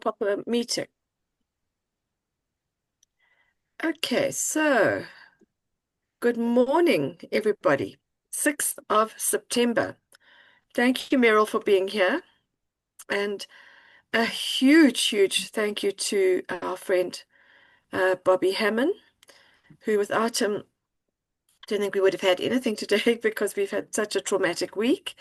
proper meeting. Okay, so good morning, everybody. 6th of September. Thank you, Meryl, for being here. And a huge thank you to our friend Bobby Hammond, who without him, I don't think we would have had anything today because we've had such a traumatic week.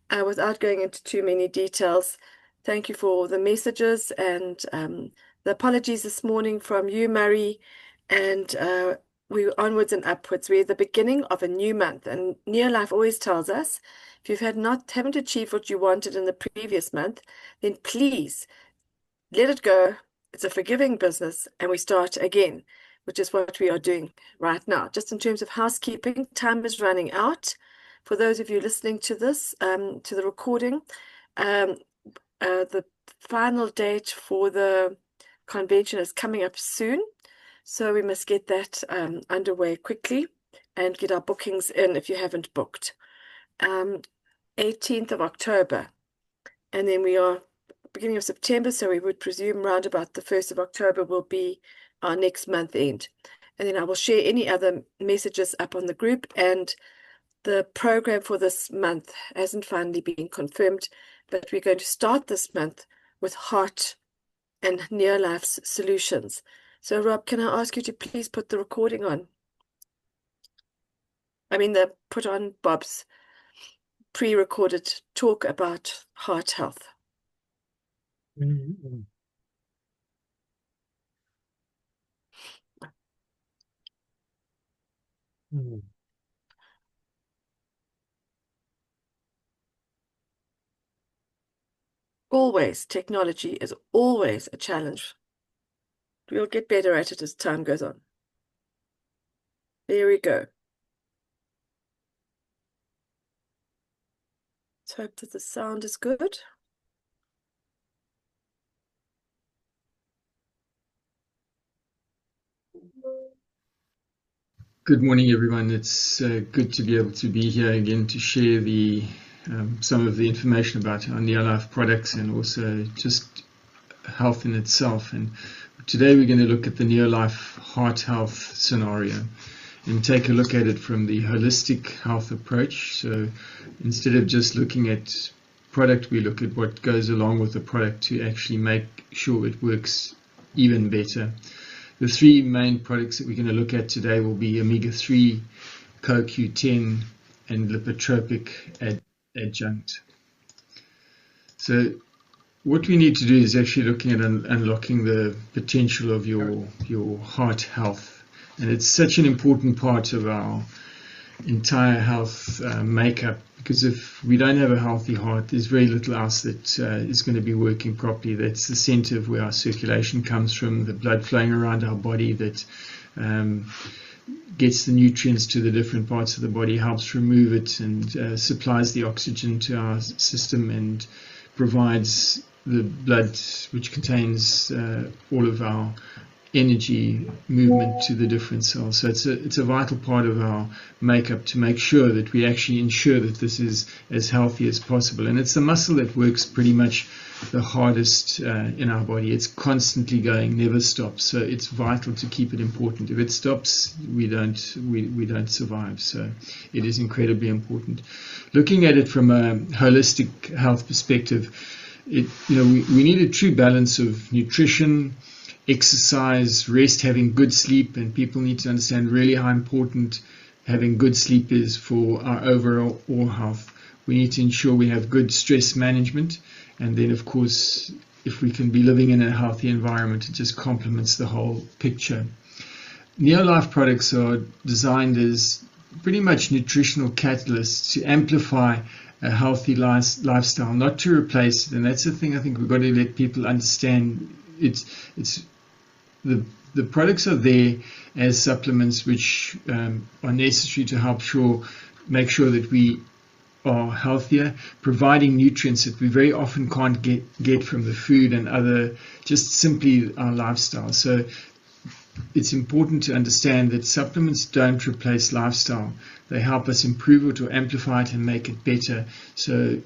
Without going into too many details, thank you for the messages and the apologies this morning from you, Murray. And we're onwards and upwards. We're at the beginning of a new month, and Near Life always tells us if you've haven't achieved what you wanted in the previous month, then please let it go. It's a forgiving business, and we start again, which is what we are doing right now. Just in terms of housekeeping, time is running out. For those of you listening to this, to the recording, the final date for the convention is coming up soon. So we must get that underway quickly and get our bookings in if you haven't booked. 18th of October. And then we are beginning of September, so we would presume round about the 1st of October will be our next month end. And then I will share any other messages up on the group, and the program for this month hasn't finally been confirmed, but we're going to start this month with heart and near life solutions. So Rob, can I ask you to please put the recording on? Put on Bob's pre-recorded talk about heart health. Mm-hmm. Mm-hmm. Always, technology is always a challenge. We'll get better at it as time goes on. There we go. Let's hope that the sound is good. Good morning, everyone. It's good to be able to be here again to share some of the information about our Near Life products and also just health in itself. And today we're going to look at the Near Life heart health scenario and take a look at it from the holistic health approach. So instead of just looking at product, we look at what goes along with the product to actually make sure it works even better. The three main products that we're going to look at today will be omega-3, CoQ10, and lipotropic adjunct. So what we need to do is actually looking at unlocking the potential of your heart health. And it's such an important part of our entire health makeup, because if we don't have a healthy heart, there's very little else that is going to be working properly. That's the center of where our circulation comes from, the blood flowing around our body that gets the nutrients to the different parts of the body, helps remove it, and supplies the oxygen to our system and provides the blood, which contains all of our energy movement to the different cells. So it's a vital part of our makeup to make sure that we actually ensure that this is as healthy as possible. And it's the muscle that works pretty much the hardest in our body. It's constantly going, never stops. So it's vital to keep it important. If it stops, we don't survive. So it is incredibly important. Looking at it from a holistic health perspective, we need a true balance of nutrition, exercise, rest, having good sleep, and people need to understand really how important having good sleep is for our overall health. We need to ensure we have good stress management, and then of course if we can be living in a healthy environment, it just complements the whole picture. Near Life products are designed as pretty much nutritional catalysts to amplify a healthy lifestyle, not to replace it. And that's the thing I think we've got to let people understand. The products are there as supplements which are necessary to make sure that we are healthier, providing nutrients that we very often can't get from the food and other, just simply our lifestyle. So it's important to understand that supplements don't replace lifestyle. They help us improve it or amplify it and make it better. So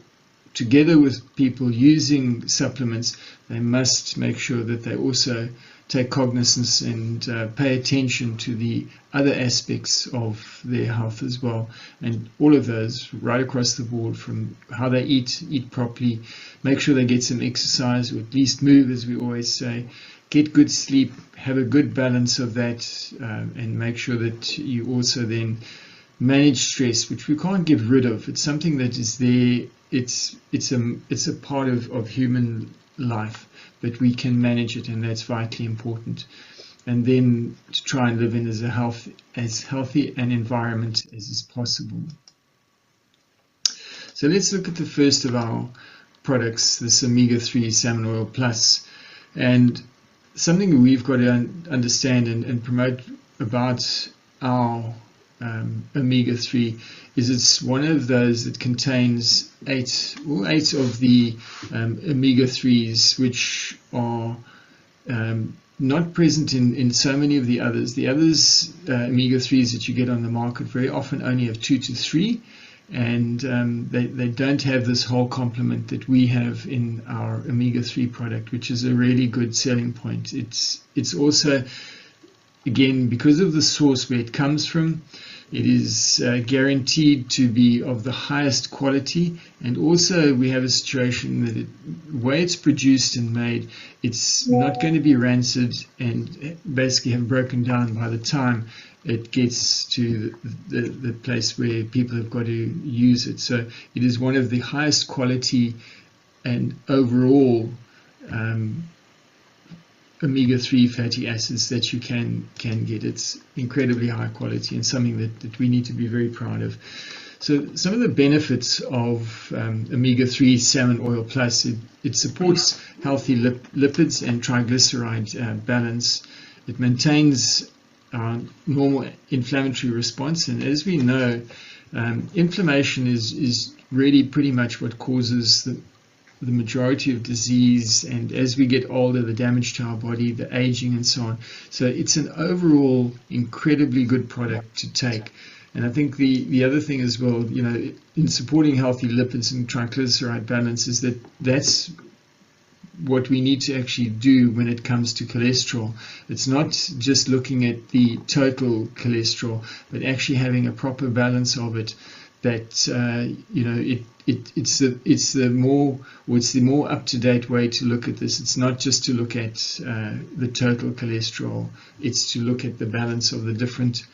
together with people using supplements, they must make sure that they also take cognizance and pay attention to the other aspects of their health as well. And all of those right across the board, from how they eat properly, make sure they get some exercise, or at least move, as we always say, get good sleep, have a good balance of that, and make sure that you also then manage stress, which we can't get rid of. It's something that is there. It's a part of human life, but we can manage it, and that's vitally important. And then to try and live in as healthy an environment as is possible. So let's look at the first of our products, this Omega-3 Salmon Oil Plus. And something we've got to understand and promote about our Omega-3 is it's one of those that contains eight of the Omega-3s, which are not present in so many of the others. The others, Omega-3s that you get on the market, very often only have 2 to 3, and they don't have this whole complement that we have in our Omega-3 product, which is a really good selling point. It's also, again, because of the source where it comes from, it is guaranteed to be of the highest quality, and also we have a situation that the way it's produced and made, it's not going to be rancid and basically have broken down by the time it gets to the place where people have got to use it. So it is one of the highest quality and overall omega-3 fatty acids that you can get. It's incredibly high quality and something that we need to be very proud of. So some of the benefits of omega-3 salmon oil plus, it supports healthy lipids and triglyceride balance. It maintains our normal inflammatory response, and as we know, inflammation is really pretty much what causes the majority of disease, and as we get older, the damage to our body, the aging and so on. So it's an overall incredibly good product to take. And I think the other thing as well, in supporting healthy lipids and triglyceride balance, is that's what we need to actually do when it comes to cholesterol. It's not just looking at the total cholesterol, but actually having a proper balance of it. That it's the more up-to-date way to look at this. It's not just to look at the total cholesterol. It's to look at the balance of the different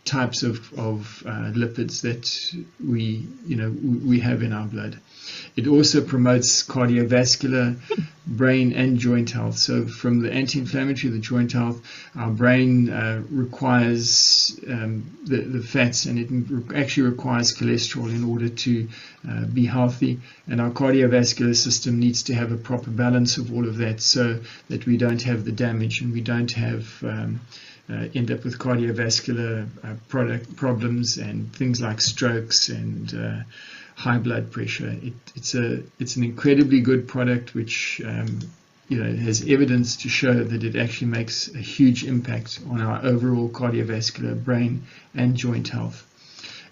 types of lipids that we have in our blood. It also promotes cardiovascular, brain and joint health. So from the anti-inflammatory, the joint health, our brain requires the fats, and it actually requires cholesterol in order to be healthy. And our cardiovascular system needs to have a proper balance of all of that, so that we don't have the damage and we don't have end up with cardiovascular problems and things like strokes and high blood pressure. It's an incredibly good product, which has evidence to show that it actually makes a huge impact on our overall cardiovascular, brain and joint health.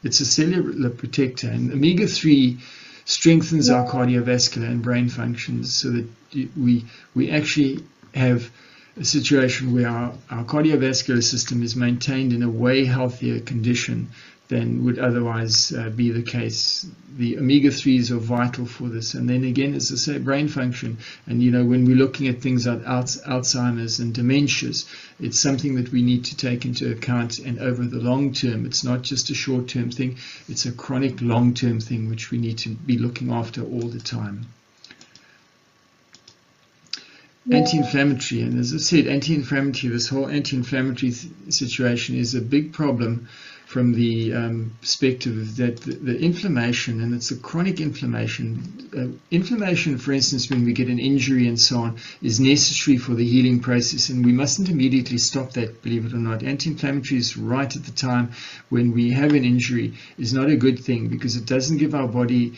It's a cellular protector, and omega-3 strengthens our cardiovascular and brain functions, so that we actually have a situation where our cardiovascular system is maintained in a way healthier condition than would otherwise be the case. The omega-3s are vital for this. And then again, as I say, brain function. And when we're looking at things like Alzheimer's and dementias, it's something that we need to take into account. And over the long term, it's not just a short-term thing, it's a chronic long-term thing which we need to be looking after all the time. Anti-inflammatory, and as I said, this whole anti-inflammatory situation is a big problem from the perspective that the inflammation, and it's a chronic inflammation. Inflammation, for instance, when we get an injury and so on, is necessary for the healing process, and we mustn't immediately stop that, believe it or not. Anti-inflammatories right at the time when we have an injury is not a good thing, because it doesn't give our body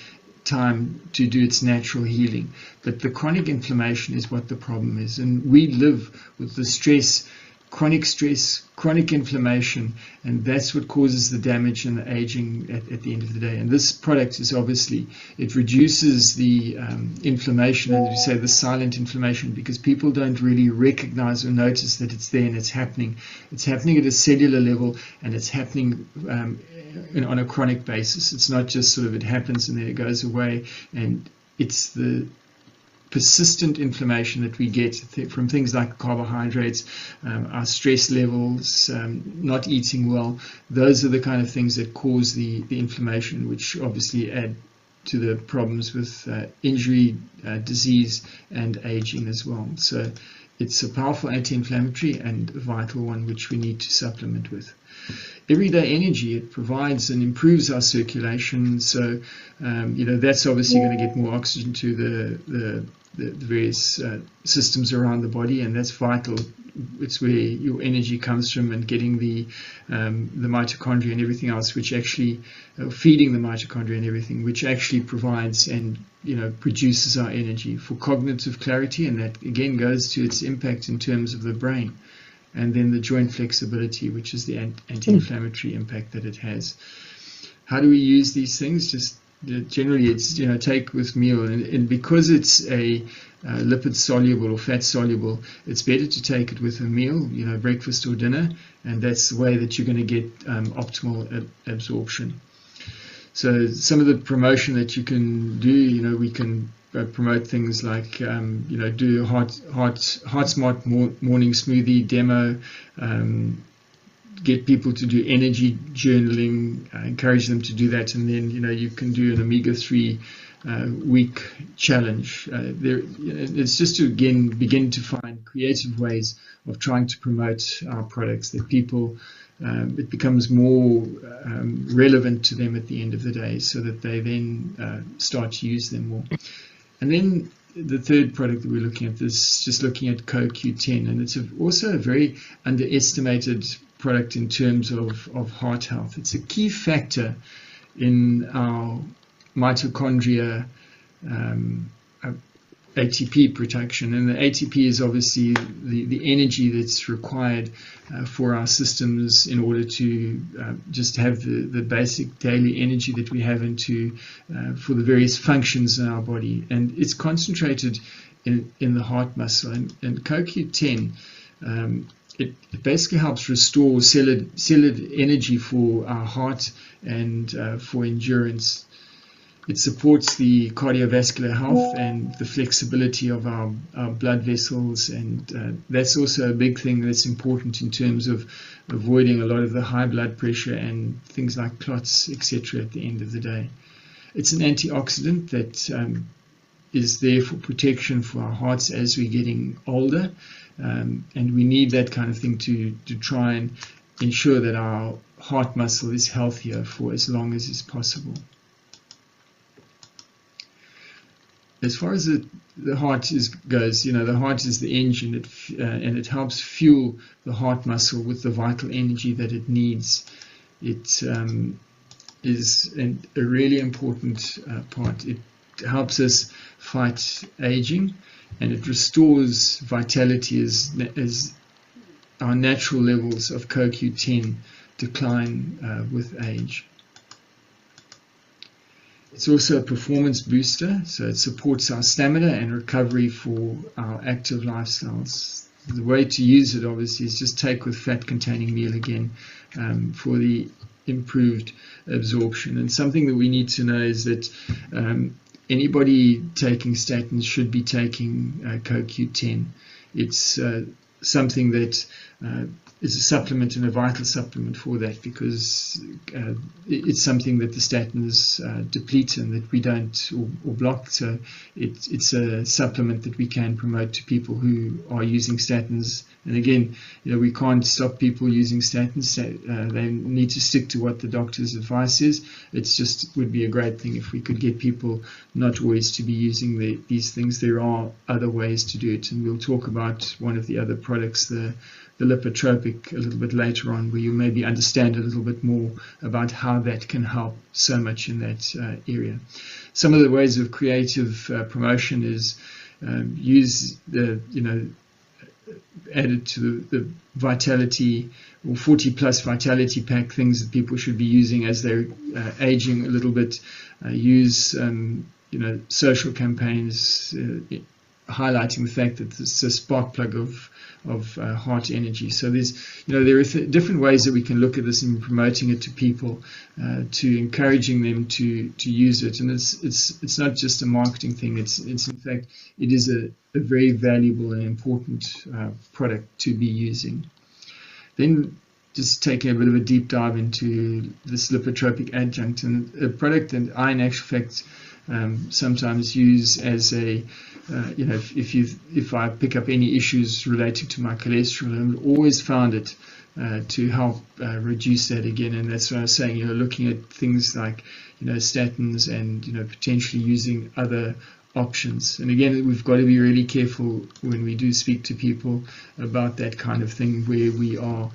time to do its natural healing. But the chronic inflammation is what the problem is, and we live with the stress chronic stress, chronic inflammation, and that's what causes the damage and the aging at the end of the day. And this product is obviously, it reduces the inflammation, as we say, the silent inflammation, because people don't really recognize or notice that it's there and it's happening. It's happening at a cellular level, and it's happening on a chronic basis. It's not just sort of it happens and then it goes away, and it's the persistent inflammation that we get from things like carbohydrates, our stress levels, not eating well. Those are the kind of things that cause the inflammation, which obviously add to the problems with injury, disease, and aging as well. So it's a powerful anti-inflammatory and a vital one which we need to supplement with. Everyday energy, it provides and improves our circulation, so that's obviously going to get more oxygen to the various systems around the body, and that's vital. It's where your energy comes from, and getting the mitochondria and everything else, which actually feeding the mitochondria and everything, which actually provides and produces our energy for cognitive clarity, and that again goes to its impact in terms of the brain. And then the joint flexibility, which is the anti-inflammatory impact that it has. How do we use these things? Just generally, it's take with meal, and because it's a lipid soluble or fat soluble, it's better to take it with a meal, breakfast or dinner, and that's the way that you're going to get optimal absorption. So some of the promotion that you can do, we can promote things like do Heart Smart morning smoothie demo, get people to do energy journaling, encourage them to do that, and then you can do an omega-3 week challenge. It's just to again begin to find creative ways of trying to promote our products, that people it becomes more relevant to them at the end of the day, so that they then start to use them more. And then the third product that we're looking at is just looking at CoQ10, and it's also a very underestimated product in terms of heart health. It's a key factor in our mitochondria ATP production, and the ATP is obviously the energy that's required for our systems in order to just have the basic daily energy that we have for the various functions in our body, and it's concentrated in the heart muscle. And CoQ10 it basically helps restore cellular energy for our heart and for endurance. It supports the cardiovascular health and the flexibility of our blood vessels, and that's also a big thing that's important in terms of avoiding a lot of the high blood pressure and things like clots, etc. at the end of the day. It's an antioxidant that is there for protection for our hearts as we're getting older, and we need that kind of thing to try and ensure that our heart muscle is healthier for as long as is possible. As far as the heart goes, the heart is the engine, and it helps fuel the heart muscle with the vital energy that it needs. It is a really important part. It helps us fight aging, and it restores vitality as our natural levels of CoQ10 decline with age. It's also a performance booster, so it supports our stamina and recovery for our active lifestyles. The way to use it, obviously, is just take with fat-containing meal again for the improved absorption. And something that we need to know is that anybody taking statins should be taking CoQ10. It's something that is a supplement and a vital supplement for that, because it's something that the statins deplete and that we don't or block. So it's a supplement that we can promote to people who are using statins. And again, we can't stop people using statins. They need to stick to what the doctor's advice is. It's just would be a great thing if we could get people not always to be using these things. There are other ways to do it, and we'll talk about one of the other products, the lipotropic, a little bit later on, where you maybe understand a little bit more about how that can help so much in that area. Some of the ways of creative promotion is use added to the Vitality or 40 Plus Vitality Pack, things that people should be using as they're aging a little bit. Use social campaigns highlighting the fact that it's a spark plug of heart energy. So there are different ways that we can look at this in promoting it to people, to encouraging them to use it. And it's not just a marketing thing. It's in fact it is a very valuable and important product to be using. Then just taking a bit of a deep dive into this lipotropic adjunct, and a product that I in actual fact sometimes use as a if I pick up any issues relating to my cholesterol, I've always found it to help reduce that again. And that's what I was saying, looking at things like statins and potentially using other options. And again, we've got to be really careful when we do speak to people about that kind of thing, where we are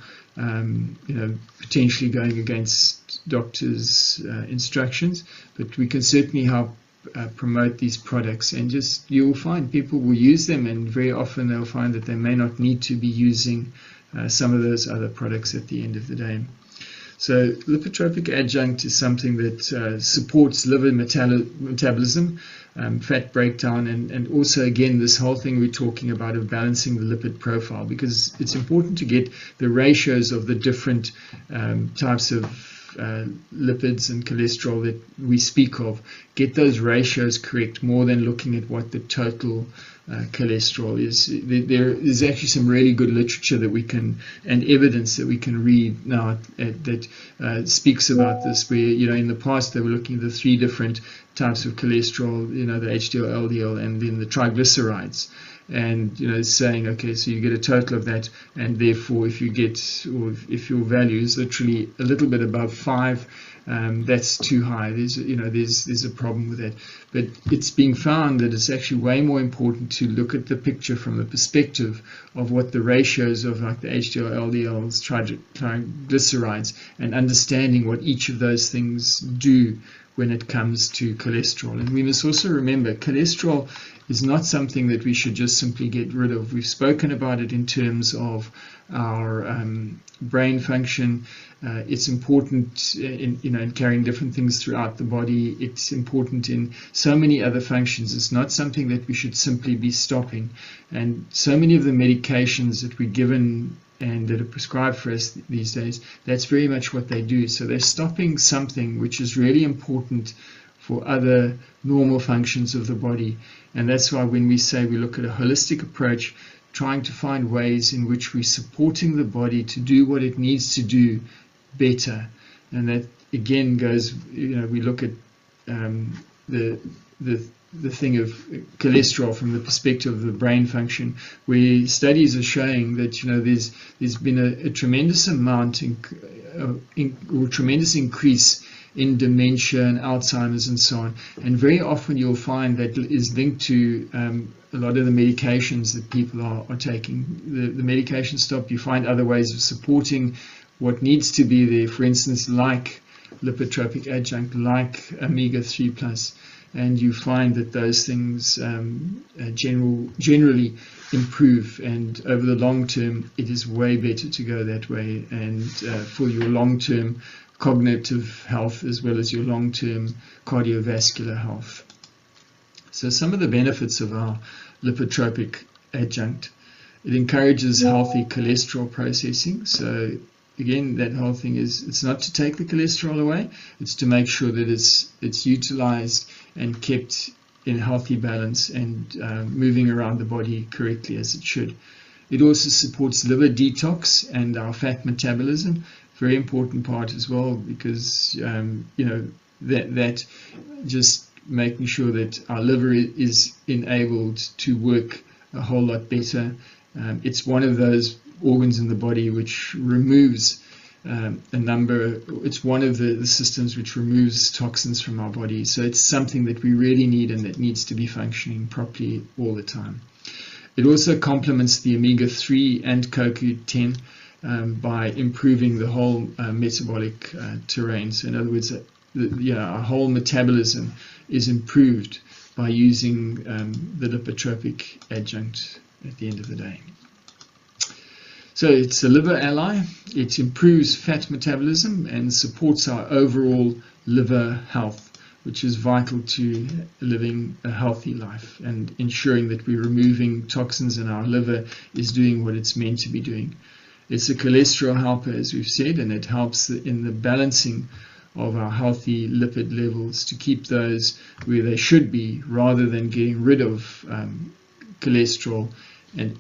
potentially going against doctors' instructions, but we can certainly help promote these products, and you'll find people will use them, and very often they'll find that they may not need to be using some of those other products at the end of the day. So lipotropic adjunct is something that supports liver metabolism, fat breakdown, and also again this whole thing we're talking about of balancing the lipid profile, because it's important to get the ratios of the different types of lipids and cholesterol that we speak of, get those ratios correct, more than looking at what the total cholesterol is. There is actually some really good literature that we can, and evidence that we can read now that speaks about this, where in the past they were looking at the 3 different types of cholesterol, the HDL, LDL, and then the triglycerides, and saying, okay, so you get a total of that, and therefore if your value is literally a little bit above 5, that's too high. There's a problem with that. But it's being found that it's actually way more important to look at the picture from the perspective of what the ratios of, like the HDL, LDLs, triglycerides, and understanding what each of those things do when it comes to cholesterol. And we must also remember, cholesterol is not something that we should just simply get rid of. We've spoken about it in terms of our brain function. It's important in carrying different things throughout the body. It's important in so many other functions. It's not something that we should simply be stopping. And so many of the medications that we're given and that are prescribed for us these days, that's very much what they do. So they're stopping something which is really important for other normal functions of the body. And that's why when we say we look at a holistic approach, trying to find ways in which we're supporting the body to do what it needs to do better. And that again goes, we look at the thing of cholesterol from the perspective of the brain function, where studies are showing that there's been a tremendous amount or tremendous increase in dementia and Alzheimer's and so on. And very often you'll find that is linked to a lot of the medications that people are taking. The medications stop, you find other ways of supporting what needs to be there, for instance, like lipotropic adjunct, like omega-3 plus, and you find that those things generally improve, and over the long term it is way better to go that way, and for your long-term cognitive health as well as your long-term cardiovascular health. So some of the benefits of our lipotropic adjunct: it encourages healthy cholesterol processing. So again, that whole thing is, it's not to take the cholesterol away, it's to make sure that it's utilized and kept in healthy balance and moving around the body correctly as it should. It also supports liver detox and our fat metabolism, very important part as well, because that just making sure that our liver is enabled to work a whole lot better. It's one of those organs in the body which removes it's one of the systems which removes toxins from our body. So it's something that we really need and that needs to be functioning properly all the time. It also complements the omega-3 and CoQ10 by improving the whole metabolic terrain. So in other words, our whole metabolism is improved by using the lipotropic adjunct at the end of the day. So it's a liver ally. It improves fat metabolism and supports our overall liver health, which is vital to living a healthy life and ensuring that we're removing toxins and our liver is doing what it's meant to be doing. It's a cholesterol helper, as we've said, and it helps in the balancing of our healthy lipid levels to keep those where they should be, rather than getting rid of cholesterol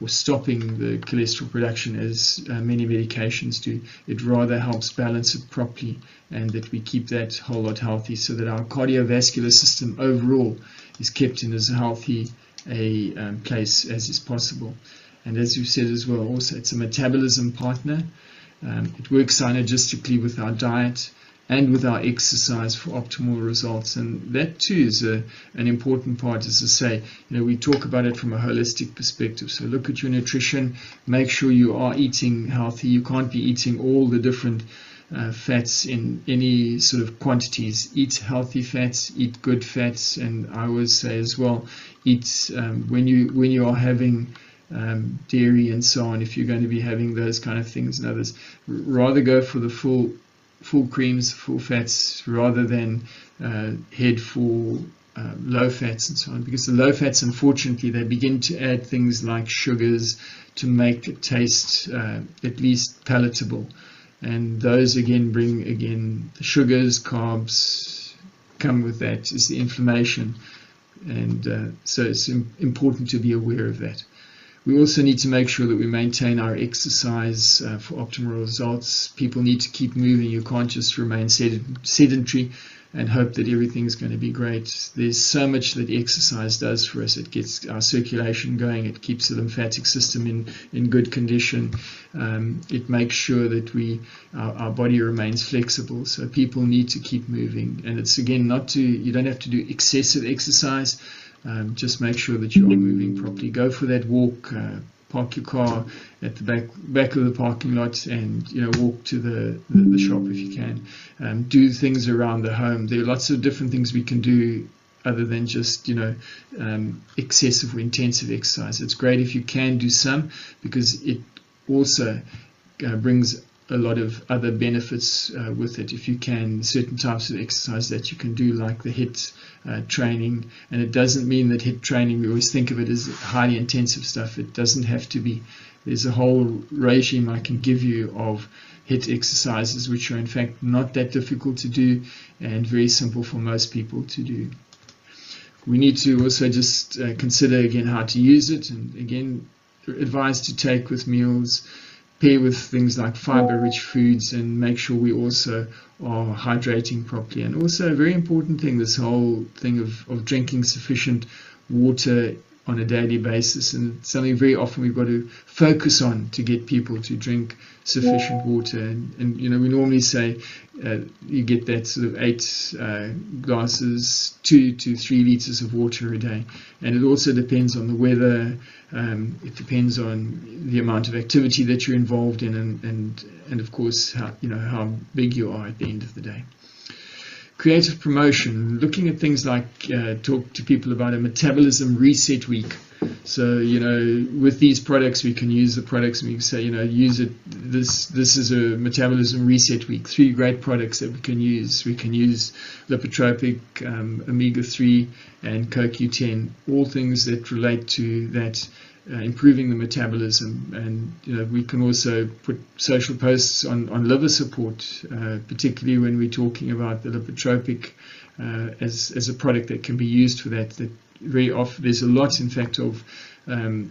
or stopping the cholesterol production as many medications do. It rather helps balance it properly, and that we keep that whole lot healthy, so that our cardiovascular system overall is kept in as healthy a place as is possible. And as you said as well, also it's a metabolism partner. It works synergistically with our diet and with our exercise for optimal results. And that too is an important part, as I say. We talk about it from a holistic perspective. So look at your nutrition, make sure you are eating healthy. You can't be eating all the different fats in any sort of quantities. Eat healthy fats, eat good fats, and I always say as well, eat when you are having dairy and so on, if you're going to be having those kind of things and others, rather go for the full creams, full fats, rather than head for low fats and so on, because the low fats, unfortunately, they begin to add things like sugars to make it taste at least palatable, and those again bring the sugars, carbs come with that is the inflammation, and so it's important to be aware of that. We also need to make sure that we maintain our exercise for optimal results. People need to keep moving. You can't just remain sedentary and hope that everything's going to be great. There's so much that exercise does for us. It gets our circulation going. It keeps the lymphatic system in good condition. It makes sure that our body remains flexible. So people need to keep moving. And it's again you don't have to do excessive exercise. Just make sure that you are moving properly. Go for that walk, park your car at the back of the parking lot, and walk to the shop if you can. Do things around the home. There are lots of different things we can do other than just excessive or intensive exercise. It's great if you can do some, because it also brings a lot of other benefits with it. If you can, certain types of exercise that you can do, like the HIIT training, and it doesn't mean that HIIT training, we always think of it as highly intensive stuff. It doesn't have to be. There's a whole regime I can give you of HIIT exercises, which are in fact not that difficult to do and very simple for most people to do. We need to also just consider again how to use it, and again advised to take with meals, pair with things like fiber-rich foods, and make sure we also are hydrating properly. And also a very important thing, this whole thing of drinking sufficient water on a daily basis, and it's something very often we've got to focus on to get people to drink sufficient water. And we normally say you get that sort of 8 glasses, 2 to 3 liters of water a day, and it also depends on the weather. It depends on the amount of activity that you're involved in, and of course how big you are at the end of the day. Creative promotion, looking at things like talk to people about a metabolism reset week. So with these products, we can use the products, and we can say use it. This is a metabolism reset week. 3 great products that we can use. We can use Lipotropic, omega-3, and CoQ10. All things that relate to that. Improving the metabolism, and we can also put social posts on liver support, particularly when we're talking about the Lipotropic as a product that can be used for that. That very often there's a lot, in fact, of a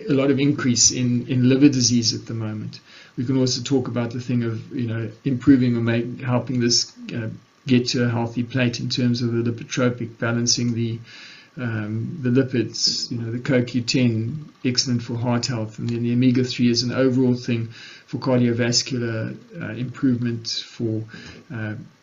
lot of increase in liver disease at the moment. We can also talk about the thing of improving or helping this get to a healthy plate in terms of the Lipotropic, balancing the lipids, the CoQ10, excellent for heart health, and then the omega-3 is an overall thing for cardiovascular improvement, for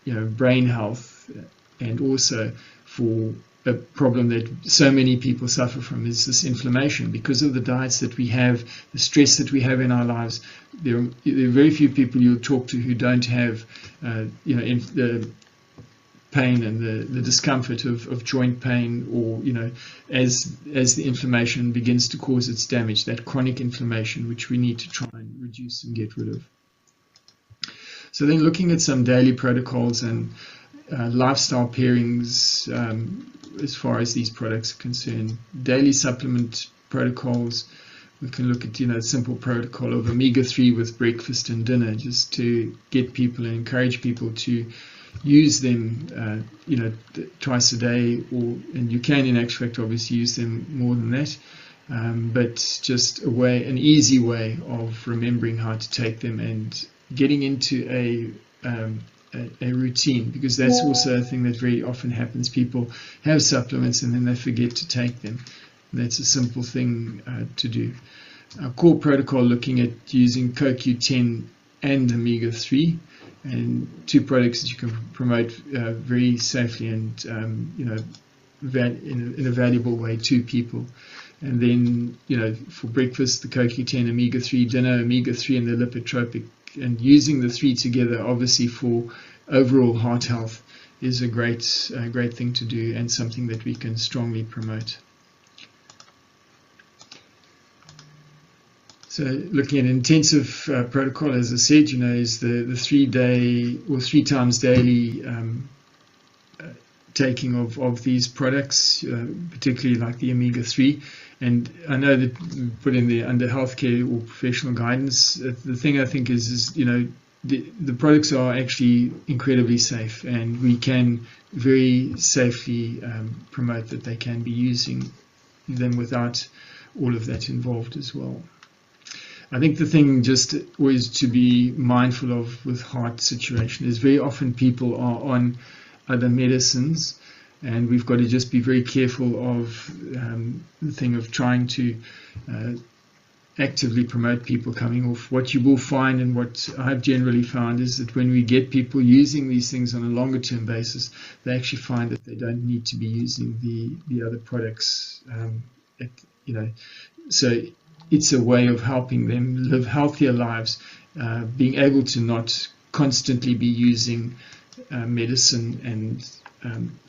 brain health, and also for a problem that so many people suffer from is this inflammation. Because of the diets that we have, the stress that we have in our lives, there are very few people you'll talk to who don't have the pain and the discomfort of joint pain, or as the inflammation begins to cause its damage, that chronic inflammation, which we need to try and reduce and get rid of. So then looking at some daily protocols and lifestyle pairings as far as these products are concerned. Daily supplement protocols, we can look at a simple protocol of omega-3 with breakfast and dinner, just to get people and encourage people to use them twice a day, and you can in actual fact obviously use them more than that, but just an easy way of remembering how to take them and getting into a routine, because that's also a thing that very often happens. People have supplements and then they forget to take them. And that's a simple thing to do. Our core protocol, looking at using CoQ10 and omega-3, and two products that you can promote very safely and in a valuable way to people. And then for breakfast, the CoQ10, omega-3, dinner, omega-3 and the lipotropic. And using the three together, obviously, for overall heart health is a great thing to do, and something that we can strongly promote. So looking at intensive protocol, as I said, is the 3 day or 3 times daily taking of these products, particularly like the omega-3. And I know that we put in there under healthcare or professional guidance. The thing I think is the products are actually incredibly safe, and we can very safely promote that they can be using them without all of that involved as well. I think the thing just always to be mindful of with heart situation is very often people are on other medicines, and we've got to just be very careful of the thing of trying to actively promote people coming off. What you will find, and what I've generally found, is that when we get people using these things on a longer term basis, they actually find that they don't need to be using the other products. So it's a way of helping them live healthier lives, being able to not constantly be using medicine and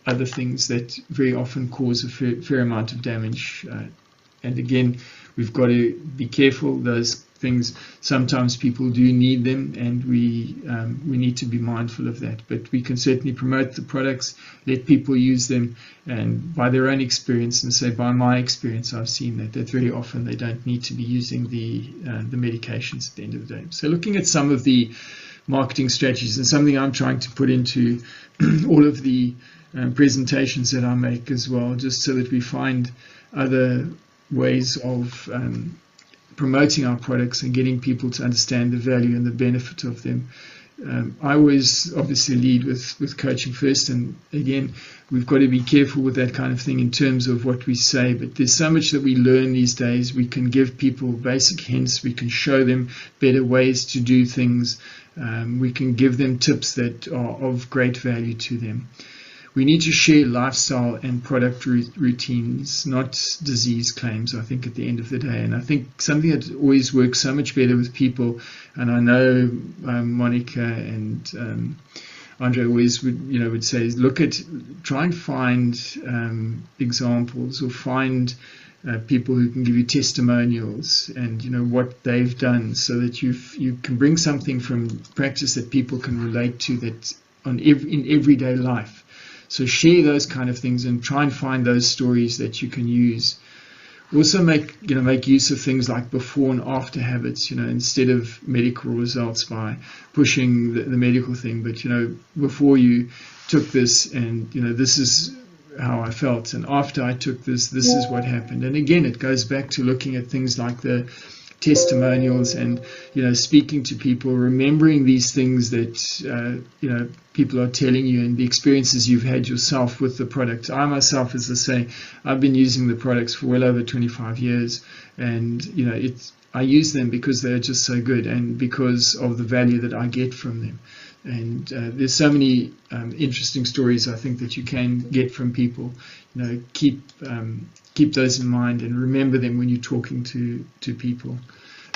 other things that very often cause a fair amount of damage. And again, we've got to be careful. Those things, sometimes people do need them, and we need to be mindful of that. But we can certainly promote the products, let people use them, and by their own experience, and say by my experience, I've seen that very often they don't need to be using the medications at the end of the day. So looking at some of the marketing strategies, and something I'm trying to put into all of the presentations that I make as well, just so that we find other ways of promoting our products and getting people to understand the value and the benefit of them. I always obviously lead with coaching first, and again, we've got to be careful with that kind of thing in terms of what we say, but there's so much that we learn these days. We can give people basic hints, we can show them better ways to do things, we can give them tips that are of great value to them. We need to share lifestyle and product routines, not disease claims, I think, at the end of the day. And I think something that always works so much better with people, and I know Monica and Andre always would say, try and find examples, or find people who can give you testimonials and what they've done, so that you can bring something from practice that people can relate to, that in everyday life. So share those kind of things and try and find those stories that you can use. Also make use of things like before and after habits, instead of medical results by pushing the medical thing, but before you took this, and this is how I felt, and after I took this is what happened. And again, it goes back to looking at things like the testimonials and speaking to people, remembering these things that people are telling you, and the experiences you've had yourself with the products. I myself, as I say, I've been using the products for well over 25 years, and I use them because they're just so good, and because of the value that I get from them. And there's so many interesting stories, I think, that you can get from people. Keep those in mind and remember them when you're talking to people.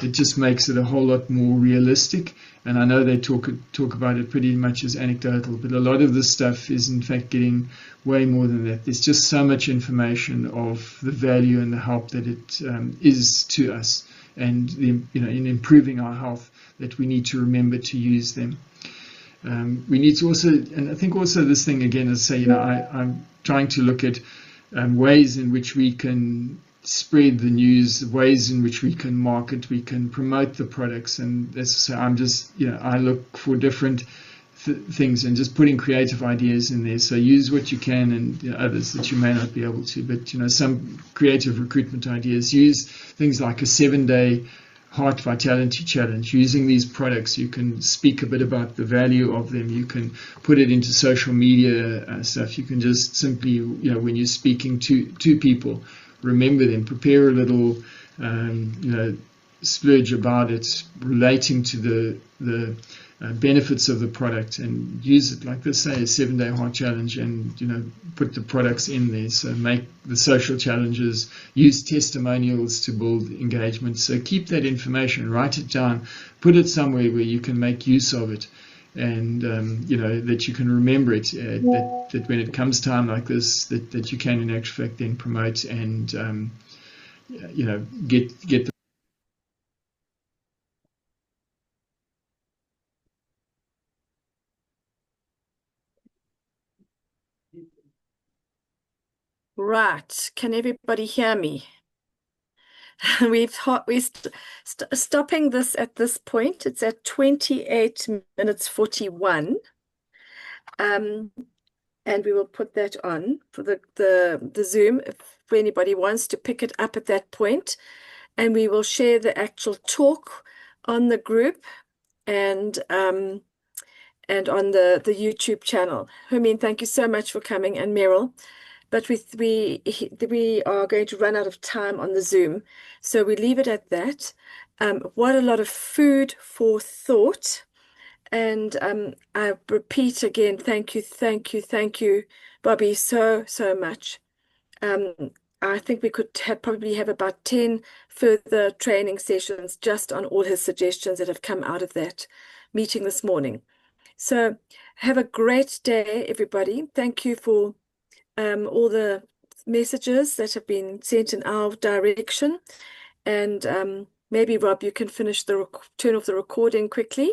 it just makes it a whole lot more realistic. And I know they talk about it pretty much as anecdotal, but a lot of this stuff is in fact getting way more than that. There's just so much information of the value and the help that it is to us, and in improving our health, that we need to remember to use them. We need to also, and I think also this thing again is say, I'm trying to look at ways in which we can spread the news, ways in which we can market, we can promote the products. And as I say, I'm just, I look for different things and just putting creative ideas in there. So use what you can, and others that you may not be able to, but some creative recruitment ideas. Use things like a 7-day Heart Vitality Challenge. Using these products, you can speak a bit about the value of them. You can put it into social media stuff. You can just simply, when you're speaking to people, remember them. Prepare a little, splurge about it, relating to the benefits of the product, and use it like this, say, a 7-day heart challenge, and put the products in there. So make the social challenges, use testimonials to build engagement. So keep that information, write it down, put it somewhere where you can make use of it, and that you can remember it, that when it comes time like this, that you can in actual fact then promote and get the Right. Can everybody hear me? We're stopping this at this point. It's at 28 minutes 41. And we will put that on for the Zoom if anybody wants to pick it up at that point. And we will share the actual talk on the group and on the YouTube channel. Hermine, thank you so much for coming, and Meryl. But we are going to run out of time on the Zoom, so we leave it at that. What a lot of food for thought. And I repeat again, thank you, Bobby, so much. I think we could probably have about 10 further training sessions just on all his suggestions that have come out of that meeting this morning. So have a great day, everybody. Thank you for all the messages that have been sent in our direction. And maybe, Rob, you can finish turn off the recording quickly.